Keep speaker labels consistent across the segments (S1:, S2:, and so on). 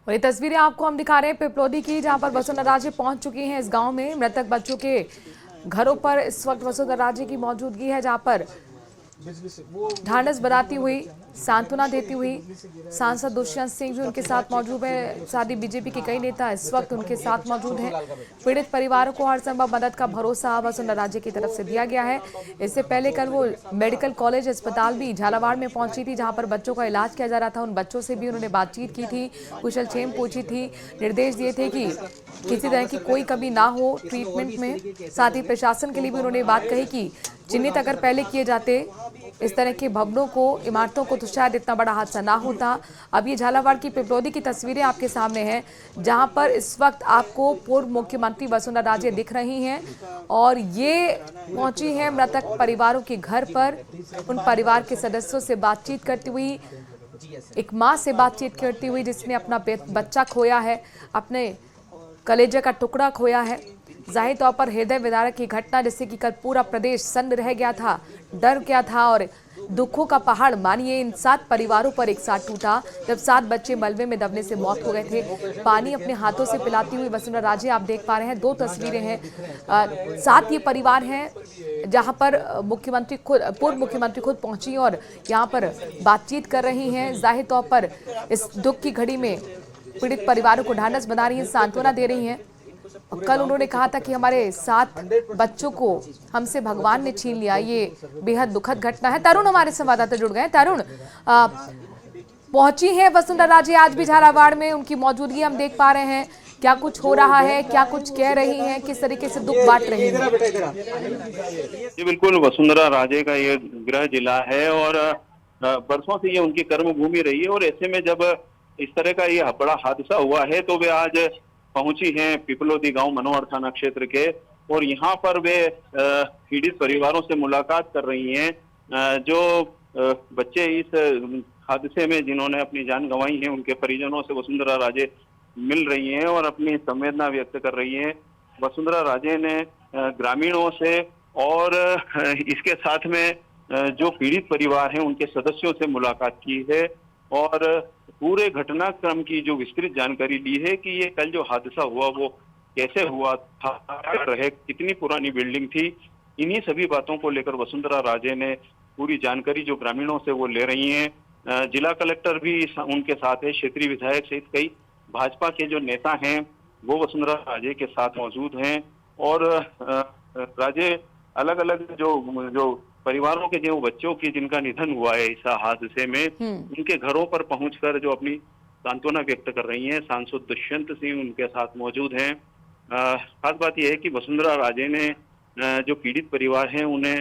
S1: और ये तस्वीरें आपको हम दिखा रहे हैं पिपलोदी की, जहां पर वसुंधरा राजे पहुंच चुकी हैं इस गांव में। मृतक बच्चों के घरों पर इस वक्त वसुंधरा राजे की मौजूदगी है, जहां पर ढांढस बनाती हुई, सांत्वना देती हुई सांसद दुष्यंत सिंह भी उनके साथ मौजूद है। साथ ही बीजेपी के कई नेता इस वक्त उनके साथ मौजूद हैं। पीड़ित परिवारों को हर संभव मदद का भरोसा वसुंधरा राजे की तरफ से दिया गया है। इससे पहले कल वो मेडिकल कॉलेज अस्पताल भी झालावाड़ में पहुंची थी, जहां पर बच्चों का इलाज किया जा रहा था। उन बच्चों से भी उन्होंने बातचीत की थी, कुशलक्षेम पूछी थी, निर्देश दिए थे कि किसी तरह की कोई कमी ना हो ट्रीटमेंट में। साथ ही प्रशासन के लिए भी उन्होंने बात कही कि चिन्हित अगर पहले किए जाते इस तरह के भवनों को, इमारतों को, तो शायद इतना बड़ा हादसा ना होता। अब ये झालावाड़ की पिपलोदी की तस्वीरें आपके सामने हैं, जहां पर इस वक्त आपको पूर्व मुख्यमंत्री वसुंधरा राजे दिख रही हैं और ये पहुंची हैं मृतक परिवारों के घर पर। उन परिवार के सदस्यों से बातचीत करती हुई, एक माँ से बातचीत करती हुई जिसने अपना बच्चा खोया है, अपने कलेजे का टुकड़ा खोया है। जाहिर तौर पर हृदय विदारक की घटना, जिससे कि कल पूरा प्रदेश सन्न रह गया था, डर गया था और दुखों का पहाड़ मानिए इन 7 परिवारों पर एक साथ टूटा, जब 7 बच्चे मलबे में दबने से मौत हो गए थे। पानी अपने हाथों से पिलाती हुई वसुंधरा राजे आप देख पा रहे हैं। 2 तस्वीरें हैं। 7 ये परिवार हैं जहां पर मुख्यमंत्री खुद, पूर्व मुख्यमंत्री खुद पहुंची और यहां पर बातचीत कर रही हैं। जाहिर तौर पर इस दुख की घड़ी में पीड़ित परिवारों को ढांढस बना रही हैं, सांत्वना दे रही हैं। और कल उन्होंने कहा था कि हमारे 7 बच्चों को हमसे भगवान ने छीन लिया। ये बेहद दुखद घटना है। तरुण हमारे संवाददाता जुड़ गए। तरुण, पहुंची है वसुंधरा राजे आज भी झालावाड़ में, उनकी मौजूदगी हम देख पा रहे हैं। क्या कुछ हो रहा है, क्या कुछ कह रही हैं, किस तरीके से दुख बांट रही हैं?
S2: जी बिल्कुल, वसुंधरा राजे का ये गृह जिला है और बरसों से ये उनकी कर्म भूमि रही है। और ऐसे में जब इस तरह का ये बड़ा हादसा हुआ है तो वे आज पहुंची हैं पिपलोदी गांव मनोहर थाना क्षेत्र के, और यहाँ पर वे पीड़ित परिवारों से मुलाकात कर रही हैं। जो बच्चे इस हादसे में जिन्होंने अपनी जान गंवाई है, उनके परिजनों से वसुंधरा राजे मिल रही हैं और अपनी संवेदना व्यक्त कर रही हैं। वसुंधरा राजे ने ग्रामीणों से और इसके साथ में जो पीड़ित परिवार हैं उनके सदस्यों से मुलाकात की है और पूरे घटनाक्रम की जो विस्तृत जानकारी ली है कि ये कल जो हादसा हुआ वो कैसे हुआ था, रहे कितनी पुरानी बिल्डिंग थी। इन्हीं सभी बातों को लेकर वसुंधरा राजे ने पूरी जानकारी जो ग्रामीणों से वो ले रही हैं। जिला कलेक्टर भी उनके साथ है, क्षेत्रीय विधायक सहित कई भाजपा के जो नेता हैं वो वसुंधरा राजे के साथ मौजूद हैं। और राजे अलग अलग जो जो परिवारों के जो बच्चों की जिनका निधन हुआ है इस हादसे में, उनके घरों पर पहुंचकर जो अपनी सांत्वना व्यक्त कर रही हैं। सांसद दुष्यंत सिंह उनके साथ मौजूद हैं। खास बात यह है कि वसुंधरा राजे ने जो पीड़ित परिवार हैं उन्हें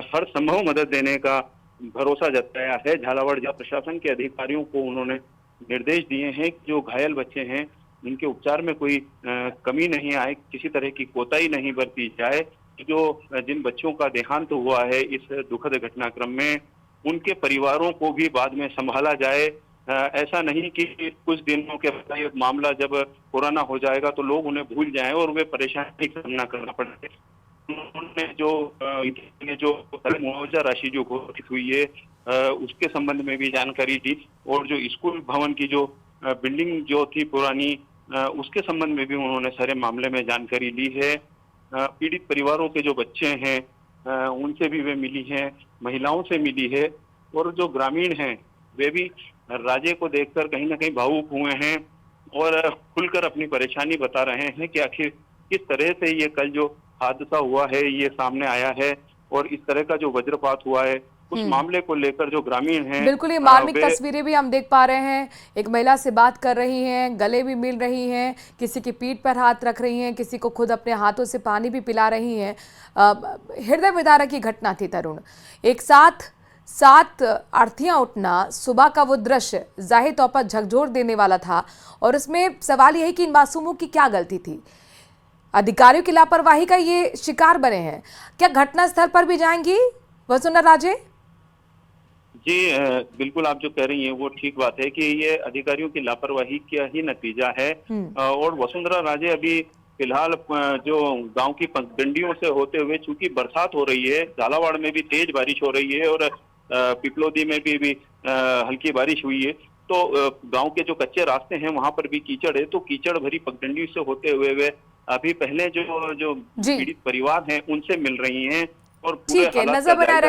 S2: हर संभव मदद देने का भरोसा जताया है। झालावाड़ जिला प्रशासन के अधिकारियों को उन्होंने निर्देश दिए हैं कि जो घायल बच्चे हैं उनके उपचार में कोई कमी नहीं आए, किसी तरह की कोताही नहीं बरती जाए। जो जिन बच्चों का देहांत हुआ है इस दुखद घटनाक्रम में, उनके परिवारों को भी बाद में संभाला जाए। ऐसा नहीं कि कुछ दिनों के बाद ये मामला जब पुराना हो जाएगा तो लोग उन्हें भूल जाएं और वे परेशानी का सामना करना पड़े। उन्होंने जो मुआवजा राशि जो घोषित हुई है उसके संबंध में भी जानकारी दी और जो स्कूल भवन की जो बिल्डिंग जो थी पुरानी, उसके संबंध में भी उन्होंने सारे मामले में जानकारी ली है। पीड़ित परिवारों के जो बच्चे हैं उनसे भी वे मिली हैं, महिलाओं से मिली है और जो ग्रामीण हैं वे भी राजे को देखकर कहीं ना कहीं भावुक हुए हैं और खुलकर अपनी परेशानी बता रहे हैं कि आखिर किस तरह से ये कल जो हादसा हुआ है ये सामने आया है और इस तरह का जो वज्रपात हुआ है उस मामले को लेकर जो ग्रामीण हैं
S1: बिल्कुल, ये मार्मिक तस्वीरें भी हम देख पा रहे हैं। एक महिला से बात कर रही हैं, गले भी मिल रही हैं, किसी की पीठ पर हाथ रख रही हैं, किसी को खुद अपने हाथों से पानी भी पिला रही हैं। हृदय विदारक की घटना थी तरुण। एक साथ 7 अर्थियां उठना, सुबह का वो दृश्य जाहिर तौर पर झकझोर देने वाला था। और इसमें सवाल यह है कि इन मासूमों की क्या गलती थी? अधिकारियों की लापरवाही का ये शिकार बने हैं। क्या घटनास्थल पर भी जाएंगी वसुंधरा राजे?
S2: जी बिल्कुल, आप जो कह रही हैं वो ठीक बात है कि ये अधिकारियों की लापरवाही का ही नतीजा है। और वसुंधरा राजे अभी फिलहाल जो गांव की पगडंडियों से होते हुए, चूंकि बरसात हो रही है, झालावाड़ में भी तेज बारिश हो रही है और पिपलोदी में भी हल्की बारिश हुई है, तो गांव के जो कच्चे रास्ते हैं वहां पर भी कीचड़ है, तो कीचड़ भरी पगडंडी से होते हुए वे अभी पहले जो जो
S1: जी
S2: पीड़ित परिवार हैं उनसे मिल रही हैं और पूरे
S1: ठीक है,
S2: हालात
S1: नजर
S2: का
S1: बनाए
S2: जायजा